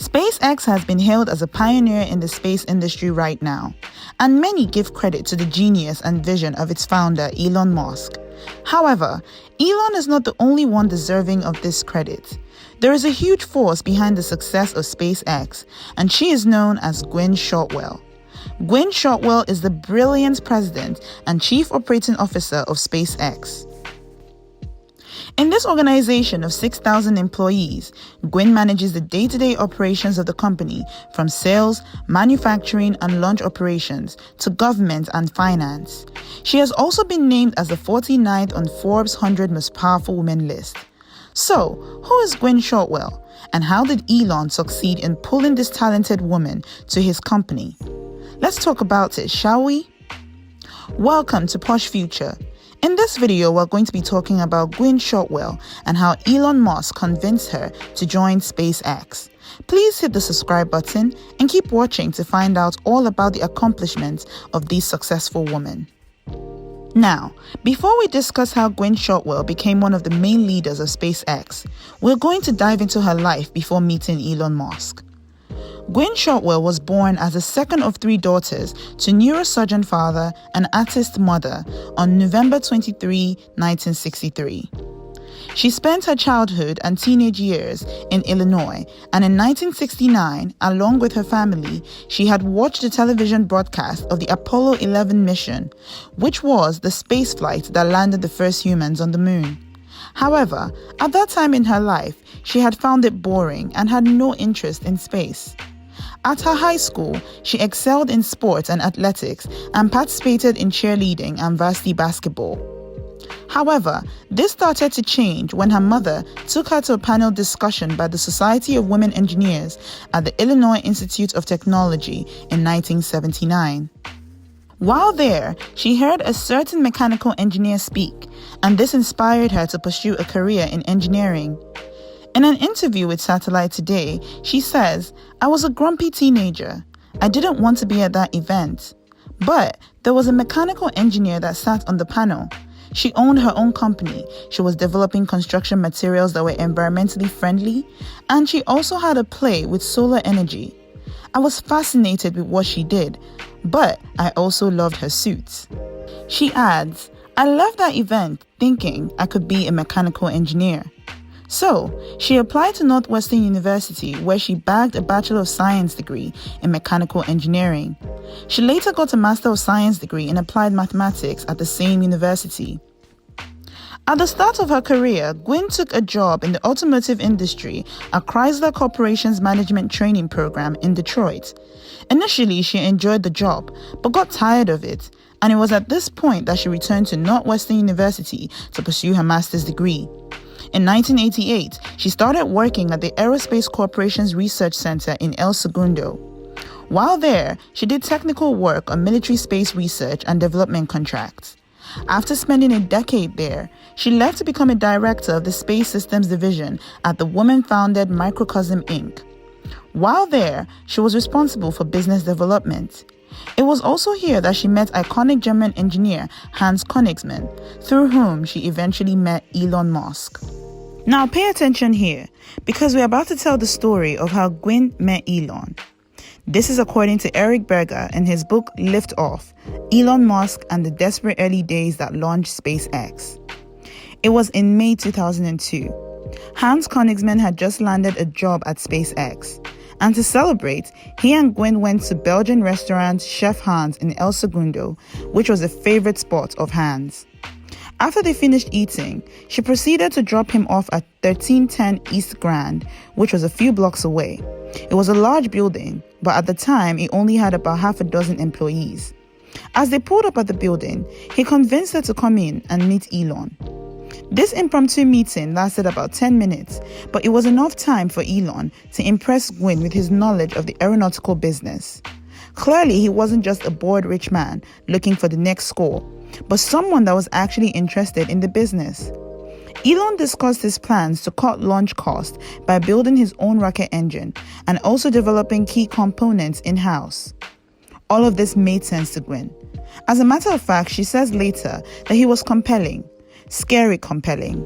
SpaceX has been hailed as a pioneer in the space industry right now, and many give credit to the genius and vision of its founder, Elon Musk. However, Elon is not the only one deserving of this credit. There is a huge force behind the success of SpaceX, and she is known as Gwynne Shotwell. Gwynne Shotwell is the brilliant president and chief operating officer of SpaceX. In this organization of 6,000 employees, Gwynne manages the day-to-day operations of the company, from sales, manufacturing, and launch operations to government and finance. She has also been named as the 49th on Forbes 100 Most Powerful Women list. So, who is Gwynne Shotwell, and how did Elon succeed in pulling this talented woman to his company? Let's talk about it, shall we? Welcome to Posh Future. In this video, we're going to be talking about Gwynne Shotwell and how Elon Musk convinced her to join SpaceX. Please hit the subscribe button and keep watching to find out all about the accomplishments of this successful woman. Now, before we discuss how Gwynne Shotwell became one of the main leaders of SpaceX, we're going to dive into her life before meeting Elon Musk. Gwynne Shotwell was born as the second of three daughters to neurosurgeon father and artist mother on November 23, 1963. She spent her childhood and teenage years in Illinois, and in 1969, along with her family, she had watched the television broadcast of the Apollo 11 mission, which was the space flight that landed the first humans on the moon. However, at that time in her life, she had found it boring and had no interest in space. At her high school, she excelled in sports and athletics and participated in cheerleading and varsity basketball. However, this started to change when her mother took her to a panel discussion by the Society of Women Engineers at the Illinois Institute of Technology in 1979. While there, she heard a certain mechanical engineer speak, and this inspired her to pursue a career in engineering. In an interview with Satellite Today, she says, "I was a grumpy teenager. I didn't want to be at that event. But there was a mechanical engineer that sat on the panel. She owned her own company. She was developing construction materials that were environmentally friendly, and she also had a play with solar energy. I was fascinated with what she did, but I also loved her suits." She adds, "I left that event thinking I could be a mechanical engineer." So, she applied to Northwestern University, where she bagged a Bachelor of Science degree in mechanical engineering. She later got a Master of Science degree in applied mathematics at the same university. At the start of her career, Gwynne took a job in the automotive industry at Chrysler Corporation's management training program in Detroit. Initially, she enjoyed the job, but got tired of it, and it was at this point that she returned to Northwestern University to pursue her master's degree. In 1988, she started working at the Aerospace Corporation's Research Center in El Segundo. While there, she did technical work on military space research and development contracts. After spending a decade there, she left to become a director of the Space Systems Division at the woman-founded Microcosm Inc. While there, she was responsible for business development. It was also here that she met iconic German engineer Hans Königsmann, through whom she eventually met Elon Musk. Now pay attention here, because we're about to tell the story of how Gwynne met Elon. This is according to Eric Berger in his book Lift Off, Elon Musk and the Desperate Early Days That Launched SpaceX. It was in May 2002. Hans Königsmann had just landed a job at SpaceX. And to celebrate, he and Gwynne went to Belgian restaurant Chef Hans in El Segundo, which was a favorite spot of Hans. After they finished eating, she proceeded to drop him off at 1310 East Grand, which was a few blocks away. It was a large building, but at the time, it only had about half a dozen employees. As they pulled up at the building, he convinced her to come in and meet Elon. This impromptu meeting lasted about 10 minutes, but it was enough time for Elon to impress Gwynne with his knowledge of the aeronautical business. Clearly, he wasn't just a bored rich man looking for the next score, but someone that was actually interested in the business. Elon discussed his plans to cut launch costs by building his own rocket engine and also developing key components in-house. All of this made sense to Gwynne. As a matter of fact, she says later that he was compelling. Scary compelling.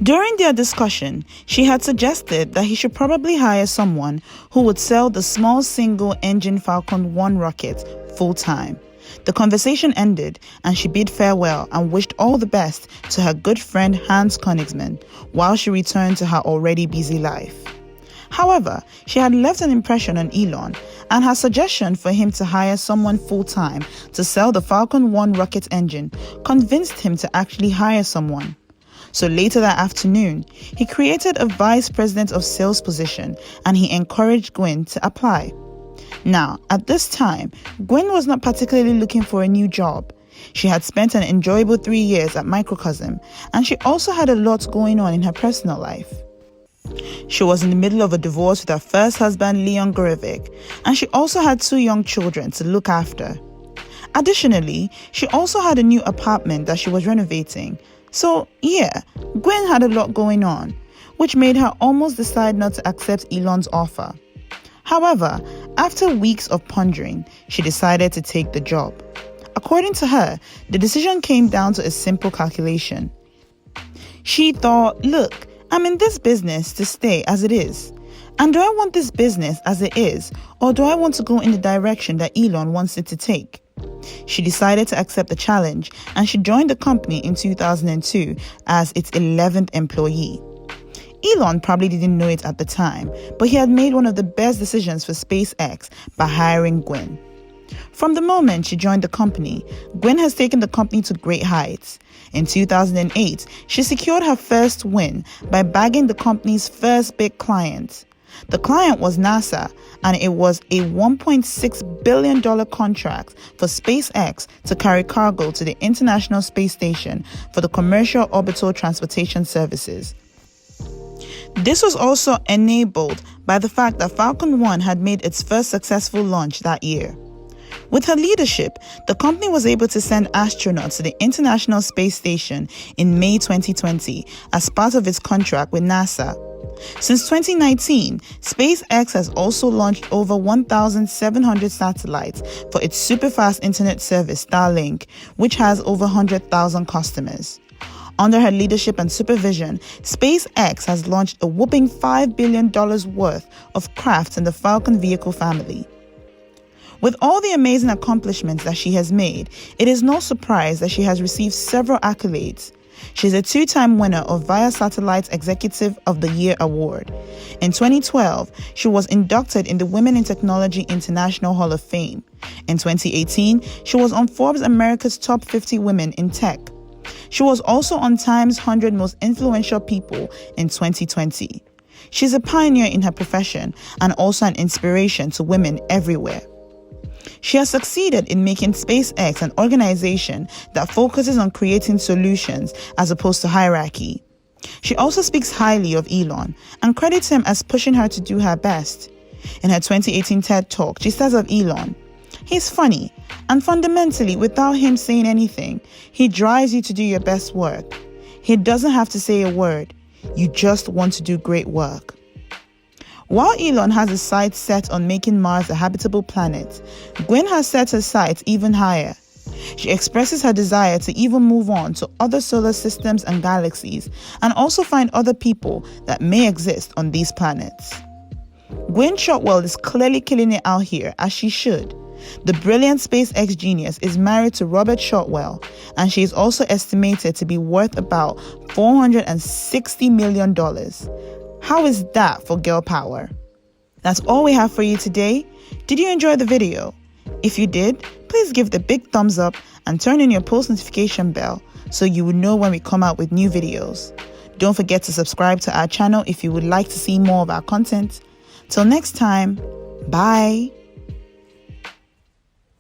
During their discussion, she had suggested that he should probably hire someone who would sell the small single-engine Falcon 1 rocket full-time. The conversation ended and she bid farewell and wished all the best to her good friend Hans Königsmann while she returned to her already busy life. However, she had left an impression on Elon, and her suggestion for him to hire someone full-time to sell the Falcon 1 rocket engine convinced him to actually hire someone. So later that afternoon, he created a vice president of sales position and he encouraged Gwynne to apply. Now, at this time, Gwynne was not particularly looking for a new job. She had spent an enjoyable 3 years at Microcosm, and she also had a lot going on in her personal life. She was in the middle of a divorce with her first husband, Leon Gorevic, and she also had 2 young children to look after. Additionally, she also had a new apartment that she was renovating. So, yeah, Gwynne had a lot going on, which made her almost decide not to accept Elon's offer. However, after weeks of pondering, she decided to take the job. According to her, the decision came down to a simple calculation. She thought, look, I'm in this business to stay as it is. And do I want this business as it is, or do I want to go in the direction that Elon wants it to take? She decided to accept the challenge, and she joined the company in 2002 as its 11th employee. Elon probably didn't know it at the time, but he had made one of the best decisions for SpaceX by hiring Gwynne. From the moment she joined the company, Gwynne has taken the company to great heights. In 2008, she secured her first win by bagging the company's first big client. The client was NASA, and it was a $1.6 billion contract for SpaceX to carry cargo to the International Space Station for the commercial orbital transportation services. This was also enabled by the fact that Falcon 1 had made its first successful launch that year. With her leadership, the company was able to send astronauts to the International Space Station in May 2020 as part of its contract with NASA. Since 2019, SpaceX has also launched over 1,700 satellites for its super-fast internet service Starlink, which has over 100,000 customers. Under her leadership and supervision, SpaceX has launched a whopping $5 billion worth of craft in the Falcon vehicle family. With all the amazing accomplishments that she has made, it is no surprise that she has received several accolades. She's a 2-time winner of Via Satellite's Executive of the Year award. In 2012, she was inducted in the Women in Technology International Hall of Fame. In 2018, she was on Forbes America's Top 50 Women in Tech. She was also on Time's 100 Most Influential People in 2020. She's a pioneer in her profession and also an inspiration to women everywhere. She has succeeded in making SpaceX an organization that focuses on creating solutions as opposed to hierarchy. She also speaks highly of Elon and credits him as pushing her to do her best. In her 2018 TED Talk, she says of Elon, "He's funny, and fundamentally, without him saying anything, he drives you to do your best work. He doesn't have to say a word. You just want to do great work." While Elon has his sights set on making Mars a habitable planet, Gwynne has set her sights even higher. She expresses her desire to even move on to other solar systems and galaxies, and also find other people that may exist on these planets. Gwynne Shotwell is clearly killing it out here, as she should. The brilliant SpaceX genius is married to Robert Shotwell, and she is also estimated to be worth about $460 million. How is that for girl power? That's all we have for you today. Did you enjoy the video? If you did, please give the big thumbs up and turn on your post notification bell so you will know when we come out with new videos. Don't forget to subscribe to our channel if you would like to see more of our content. Till next time, bye.